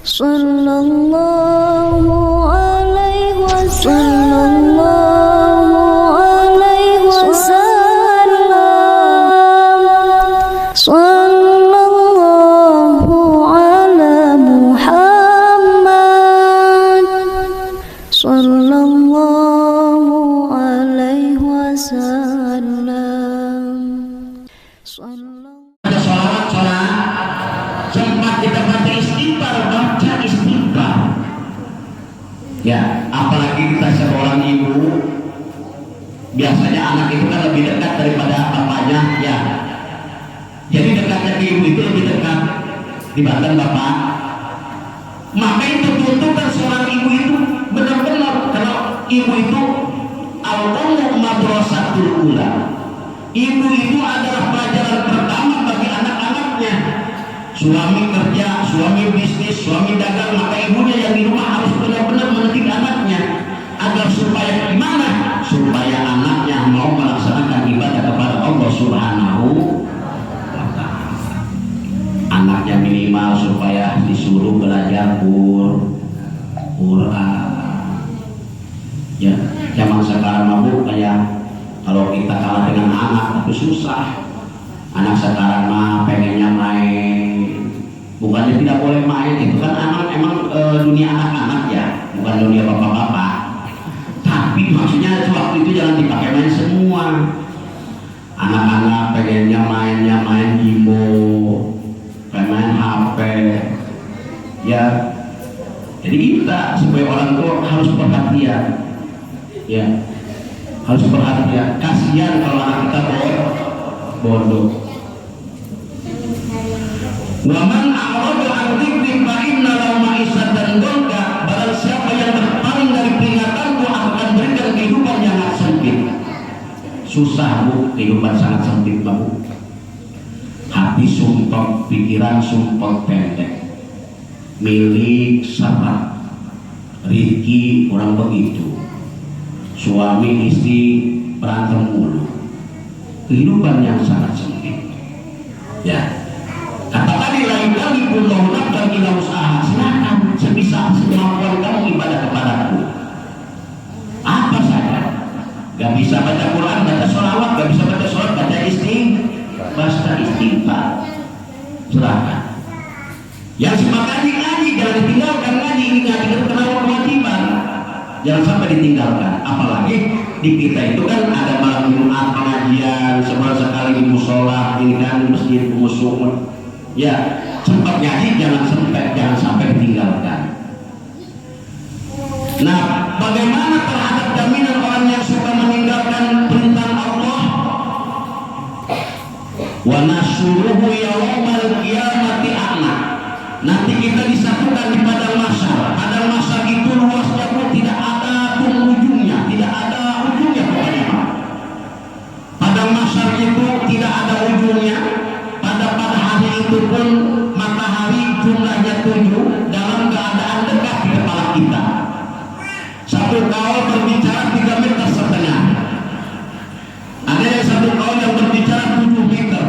Sallallahu alaihi wasallam. Sallallahu ala Muhammad. Sallallahu alaihi wasallam. Ada sholat sempat kita baca istighfar, ya, apalagi kita seorang ibu, biasanya anak itu kan lebih dekat daripada bapaknya, ya. Jadi dekatnya ke ibu itu lebih dekat dibanding bapak. Maka itu tuntutan seorang ibu itu benar-benar, kalau ibu itu al-ummu madrasatul ula. Ibu itu adalah pelajaran pertama bagi anak-anaknya. Suami kerja, suami bisnis, suami dagang, maka ibunya yang di rumah harus benar-benar mendidik anaknya agar supaya gimana? Supaya anaknya mau melaksanakan ibadah kepada Allah Subhanahu wa Ta'ala. Anaknya minimal supaya disuruh belajar Quran. Ya, zaman sekarang mabuk kayak kalau kita kalah dengan anak itu susah. Anak sekarang mah pengennya main, bukannya tidak boleh main, itu kan anak emang dunia anak-anak ya, bukan dunia bapak-bapak. Tapi maksudnya waktu itu jangan dipakai main semua. Anak-anak pengennya mainnya main Gimo, main HP, ya. Jadi kita sebagai orang tua harus perhatian, ya, harus perhatian. Kasihan kalau anak kita bodoh. Waman a'rada an dzikri fa inna lahu ma'isatan dhanka. Barang siapa yang berpaling dari peringatanku akan berikan kehidupan yang sangat sempit. Susah bu, kehidupan sangat sempit bu. Hati sumpah, pikiran sumpah pendek, milik sahabat, rezeki orang begitu, suami istri berantem mulu, kehidupan yang sangat sempit. Ya. Kata tadi lain kali pun dan ila usaha, silakan sebisa semampuan kamu ibadah kepadaku. Apa saja. Gak bisa baca Quran, baca sholawat, gak bisa baca sholat, baca istighfar. Silakan. Yang suka ngaji jangan ditinggalkan ngaji, ini ngaji terkenal kewajiban. Jangan sampai ditinggalkan. Apalagi di kita itu kan ada malam Jumat pengajian, sebulan sekali di musola, ini kan di masjid musuh. Ya, sempat ngaji jangan sampai ditinggalkan. Nah, bagaimana terhadap jaminan orang yang suka meninggalkan perintah Allah? Wa nasuruhu yaumal qiyamati a'ma. Nanti kita disatukan di padang mahsyar. Padang mahsyar itu luasnya pun tidak ada ujungnya, tidak ada ujungnya pokoknya. Padang mahsyar itu tidak ada ujungnya. Pada hari itu pun matahari jumlahnya 7 dalam keadaan dekat di kepala kita. Satu kaul berbicara 3,5 meter. Ada yang satu kaul yang berbicara 7 meter.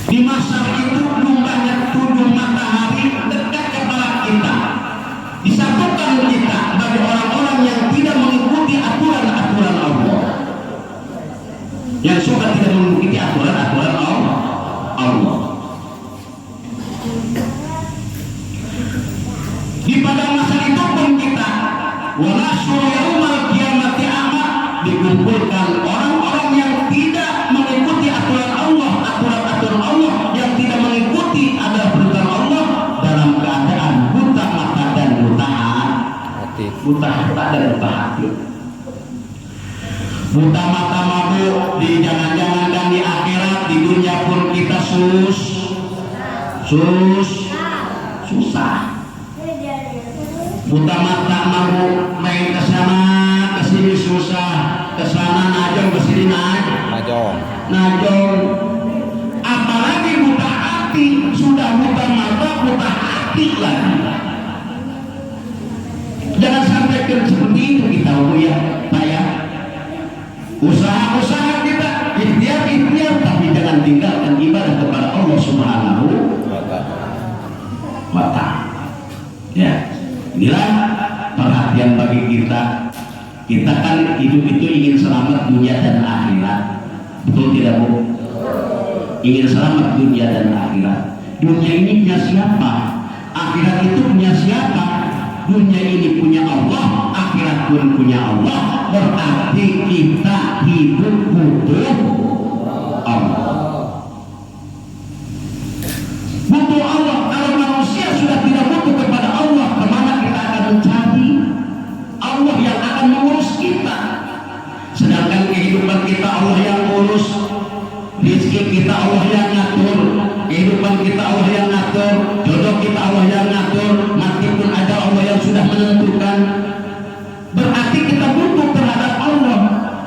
Di masa itu jumlahnya 7 matahari dekat kepala kita. Disatukan kita bagi orang-orang yang tidak mengikuti aturan-aturan Allah, yang suka tidak mengikuti aturan-aturan Allah. Di pada masa itu pun kita wala yaumal qiyamati a'ma, dikumpulkan orang-orang yang tidak mengikuti aturan Allah, aturan-aturan Allah, yang tidak mengikuti adalah perintah Allah dalam keadaan buta mata dan buta hati. Buta hati. Buta mata mabuk di jangan-jangan dan di akhirat, di dunia pun kita susah. Buta mata mabuk main ke sana ke sini susah, ke sana najong ke sini najong. Apalagi buta hati, sudah buta mata buta hati lagi. Jangan sampai seperti itu kita ya, Pak ya. Usaha kita ikhtiar, tapi jangan tinggalkan ibadah kepada Allah Subhanahu wa Ta'ala. wa ta'ala. Ya, inilah perhatian bagi kita. Kita kan hidup itu ingin selamat dunia dan akhirat, betul tidak Bu? Ingin selamat dunia dan akhirat. Dunia ini punya siapa? Akhirat itu punya siapa? Dunia ini punya Allah, akhirat pun punya Allah. Berarti kita hidup butuh Allah. Butuh Allah. Kalau manusia sudah tidak butuh kepada Allah, kemana kita akan mencari? Allah yang akan mengurus kita. Sedangkan kehidupan kita Allah yang urus, rezeki kita Allah yang ngatur, kehidupan kita Allah yang ngatur, jodoh kita Allah yang ngatur, mati pun ada Allah yang sudah menentukan. Berarti kita butuh terhadap Allah.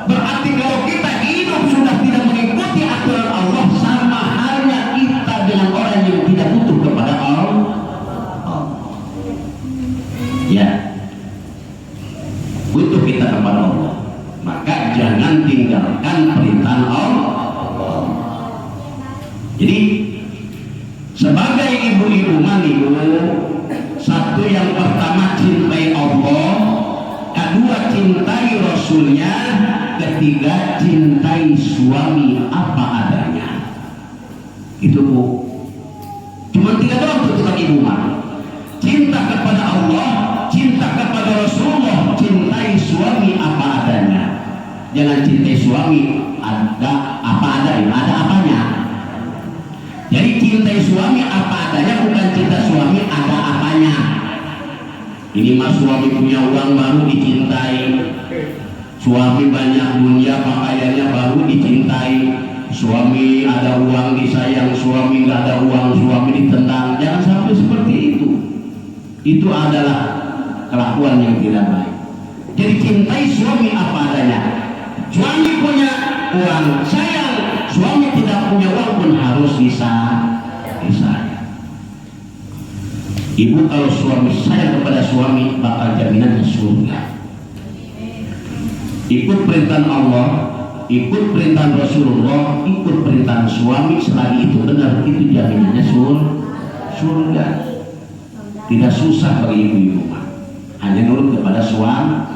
Berarti kalau kita hidup sudah tidak mengikuti aturan Allah, sama halnya kita dengan orang yang tidak butuh kepada Allah. Ya, butuh kita kepada Allah. Maka jangan tinggalkan perintah Allah. Jadi sebagai ibu-ibu manibu, satu yang pertama cintai Allah, kedua cintai Rasulnya, ketiga cintai suami apa adanya. Itu Bu. Cuma tiga doang tuntutan ibu mah. Cinta kepada Allah, cinta kepada Rasulullah, cintai suami apa adanya. Jangan cintai suami ada apa adanya, ada apanya. Jadi cintai suami apa adanya, bukan cinta suami ada apanya. Ini mas suami punya uang baru dicintai, suami banyak dunia pakaiannya baru dicintai, suami ada uang disayang, suami nggak ada uang suami ditendang. Jangan sampai seperti itu. Itu adalah kelakuan yang tidak baik. Jadi cintai suami apa adanya. Suami punya uang sayang, suami tidak punya uang pun harus disayang. Ibu kalau suami sayang kepada suami, bakal jaminannya surga. Ikut perintah Allah, ikut perintah Rasulullah, ikut perintah suami, selagi itu benar, itu jaminannya surga. Tidak susah bagi ibu-ibu, hanya nurut kepada suami.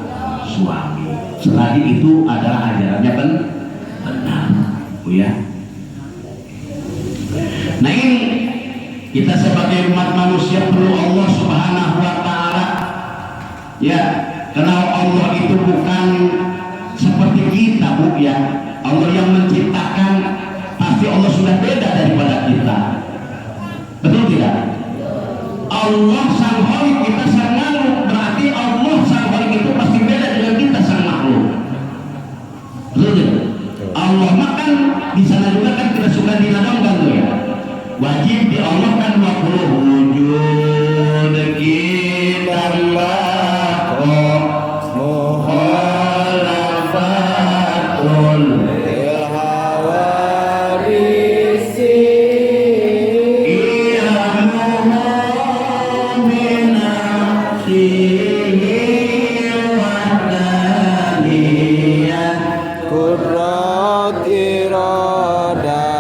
Selagi itu adalah ajarannya benar, Bu ya. Nah ini kita sebagai umat manusia perlu Allah Subhanahu wa Ta'ala. Ya, karena Allah itu bukan seperti kita, Bu ya. Allah yang menciptakan, pasti Allah sudah beda daripada kita. Betul tidak? Allah sang Khalik, kita sang makhluk. Berarti Allah sang Khalik itu pasti beda dengan kita sang makhluk. Betul tidak? Allah makan di sana juga kan tidak suka dinadamkan tuh ya. Wajib di Allah kan makhluk wujud kita makhluk mukhalafatul lil hawarisi ilmuhu min nafsihi wa daniyah qurrat irada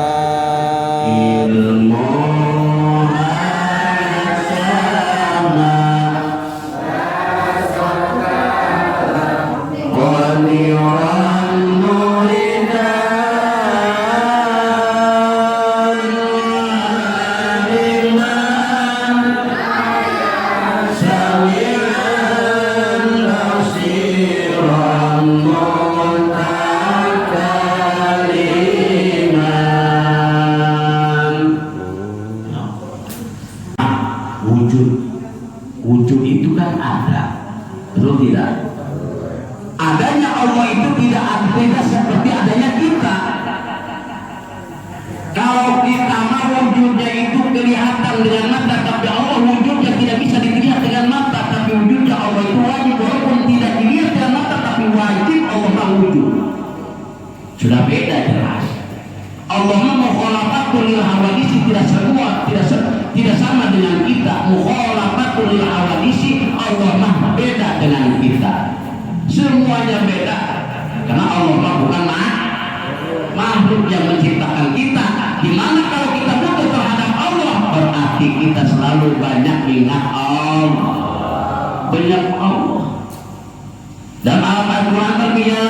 wujud itu kan ada, betul tidak? Adanya Allah itu tidak seperti adanya kita. Kalau kita mau wujudnya itu kelihatan dengan mata, tapi Allah wujudnya tidak bisa dilihat dengan mata, tapi wujudnya Allah itu wajib, walaupun tidak dilihat dengan mata, tapi wajib Allah mau wujud. Sudah beda jelas. Allah mukhalafatul lil hawadisi tidak sama dengan kita. Mukhalafatul lil hawadisi, Allah mah beda dengan kita. Semuanya beda. Karena Allah mah bukan makhluk yang menciptakan kita. Dimana kalau kita butuh terhadap Allah, berarti berarti kita selalu banyak ingat Allah, banyak Allah. Dan Al-Quran berkata,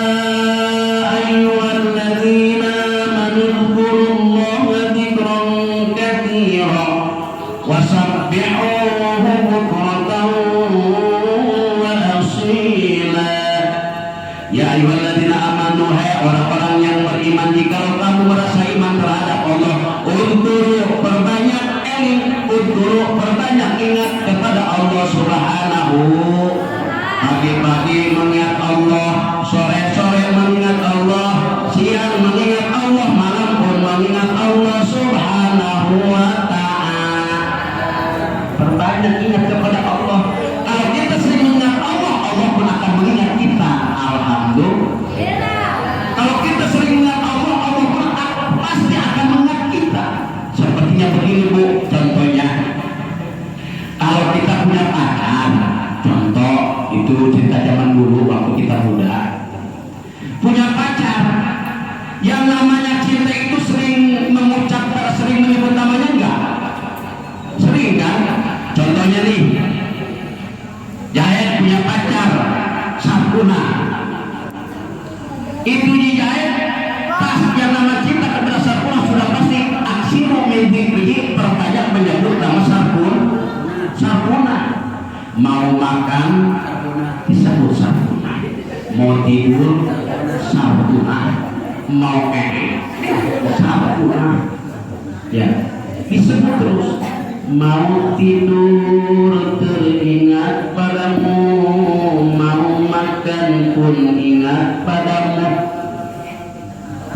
ayyuhalladzina amanu dzkurullaha dzikran katsiran wasabbihuhu bukratan wa asila. Ya ayyuhalladzina amanu, hai orang-orang yang beriman, jika kamu merasa iman terhadap Allah, perbanyak ingat kepada Allah Subhanahu. Pagi-pagi mengingat Allah, sore-sore mengingat Allah, siang mengingat Allah, malam pun mengingat Allah Subhanahu wa ta'ala. Perbanyak ingat kepada Allah. Kalau kita sering mengingat Allah, Allah pun akan mengingat kita. Alhamdulillah. Kalau kita sering mengingat Allah, Allah pun pasti akan mengingat kita. Sepertinya begini Bu, contohnya kalau kita punya pacar, contoh itu cerita zaman dulu waktu kita muda, punya pacar yang namanya cinta itu sering mengucapkan, sering menyebut namanya enggak? Sering kan? Contohnya nih, Jahed punya pacar Sarpuna, itu di Jahed pas yang nama cinta kepada Sarpuna sudah pasti aksi memiliki perbanyak menyebut nama Sarpuna. Mau makan disebut Sarpuna, mau tidur Sarpuna, mau Sarpuna, ya disebut terus. Mau tidur teringat padamu, mau makan pun ingat padamu,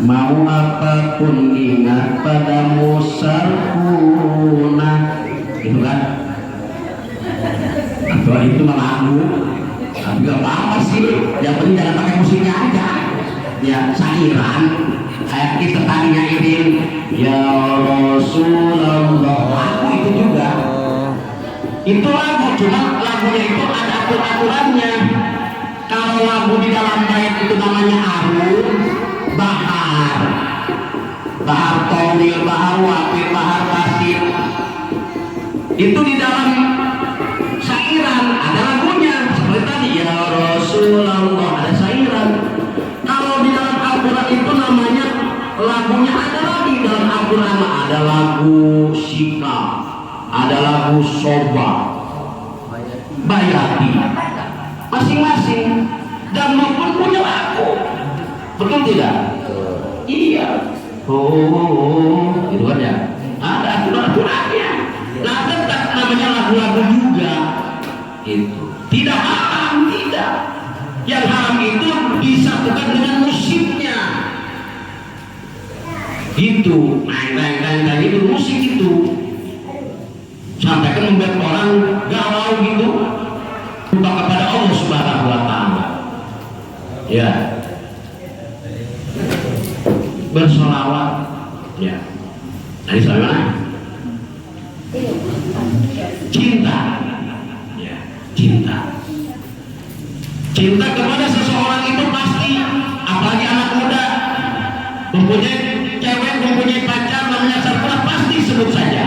mau apapun ingat padamu Sarpuna. Itu kan? Atau itu lagu, tapi gak apa-apa sih, yang penting jangan pakai musiknya aja. Ya sairan, kayak kita tadi nyairin ya Rasulullah, lagu itu juga. Itu lagu, cuma lagunya itu ada aturan-aturannya. Kalau lagu di dalam bait itu namanya arun, bahar, bahar tawil, bahar wafir, bahar kasir. Itu di dalam sairan ada lagunya, seperti tadi ya Rasulullah, ada sairan. Kalau di dalam Al-Quran itu namanya lagunya ada lagi. Dalam Al-Quran ada lagu Syika, ada lagu Soba, Bayati, masing-masing, dan maupun punya lagu, betul tidak? Iya. Itu kan ya, ada aturan-aturannya. Nah tetap namanya lagu-lagu juga. Itu tidak haram, tidak. Yang haram itu disatukan dengan musiknya. Itu main itu musik itu sampai kan membuat orang galau gitu, lupa kepada Allah Subhanahu wa ta'ala. Ya, bersolawat. Ya, tadi sampai mana? Cinta. Ya, cinta. Cinta kepada seseorang itu pasti, apalagi anak muda mempunyai cewek, mempunyai pacar namanya Sarpuna, pasti sebut saja.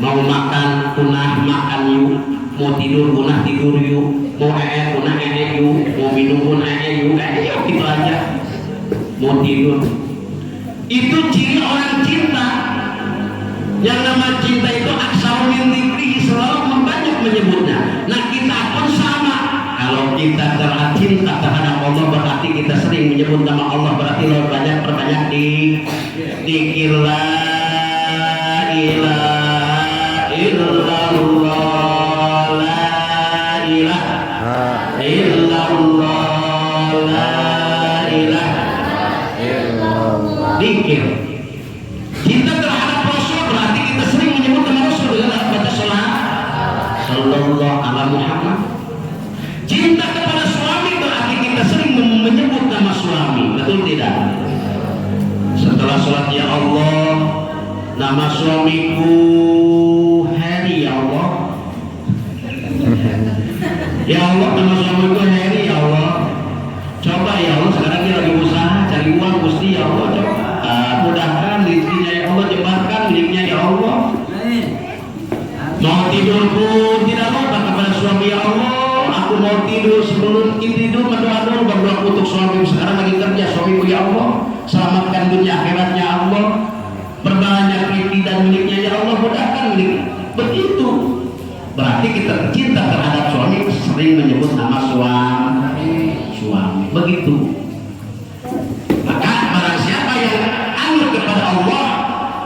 Mau makan punah makan yuk, mau tidur punah tidur yuk, mau punah yuk, mau minum punah yuk, gitu aja. Mau tidur. Itu ciri orang cinta. Yang nama cinta itu aksar min dzikri, selalu membanyak menyebutnya. Nah kita pun sama. Kalau kita cinta terhadap Allah berarti kita sering menyebut nama Allah, berarti lebih banyak perbanyak di dzikir la ilaha illallah, la ilaha illallah, la ilaha illallah. Dzikir. Cinta terhadap Rasul berarti kita sering menyebut nama Rasul dengan baca salat sallallahu alaihi Muhammad. Cinta kepada suami berarti kita sering menyebut nama suami, betul tidak? Setelah sholat ya Allah, nama suamiku Heri ya Allah. Ya Allah, nama suamiku Heri ya Allah. Coba ya Allah, sekarang dia lagi usaha cari uang, Gusti ya Allah. Coba mudahkan rezekinya ya Allah, jebarkan miliknya ya Allah. tidur pun tidak lupa kepada suami, ya Allah, aku mau tidur, sebelum tidur berdoa untuk suami. Sekarang lagi kerja, suamiku, ya Allah, selamatkan dunia akhiratnya, ya Allah, berbanyak rezeki dan miliknya, ya Allah, mudahkan milik. Begitu berarti kita cinta terhadap suami, sering menyebut nama suami. Begitu. Maka barang siapa yang anut kepada Allah,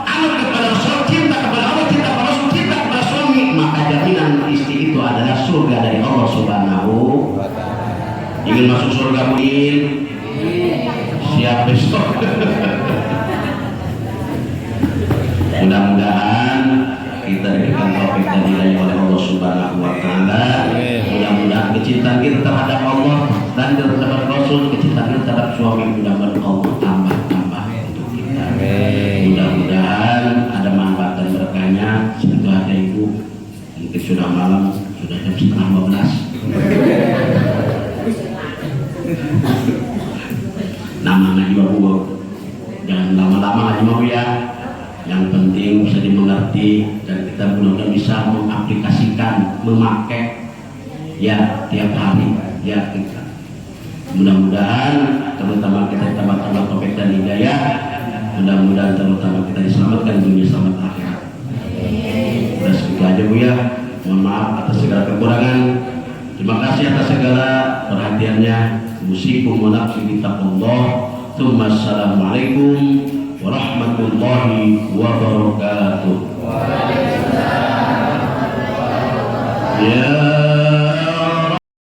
anut kepada Rasul, cinta kepada Allah, cinta kepada Rasul, cinta kepada suami, maka jaminan istri itu adalah surga dari Allah Subhanahu wa Ta'ala. Ingin masuk surga mungkin? Siap besok. Mudah-mudahan kita diberikan taufik dan hidayah oleh Allah Subhanahu wa Ta'ala. Mudah-mudahan kecintaan kita terhadap Allah dan terhadap Rasul, kecintaan kita terhadap suami, mudah-mudahan Allah tambah untuk kita. Mudah-mudahan ada manfaat dan berkahnya. Semoga ada ibu, mungkin sudah malam, sudah jam 11:30. Nama ngaji babu, jangan lama-lama ngaji mau ya. Yang penting bisa dimengerti dan kita mudah-mudahan bisa mengaplikasikan, memakai ya tiap hari ya kita. Mudah-mudahan terutama kita tambah topik dan hidayah. Mudah-mudahan terutama kita diselamatkan dunia selamat akhirat. Udah segitu aja Bu ya. Mohon maaf atas segala kekurangan. Terima kasih atas segala perhatiannya. Musikum wa nafsi bitaqullah. Assalamualaikum warahmatullahi wabarakatuh. Ya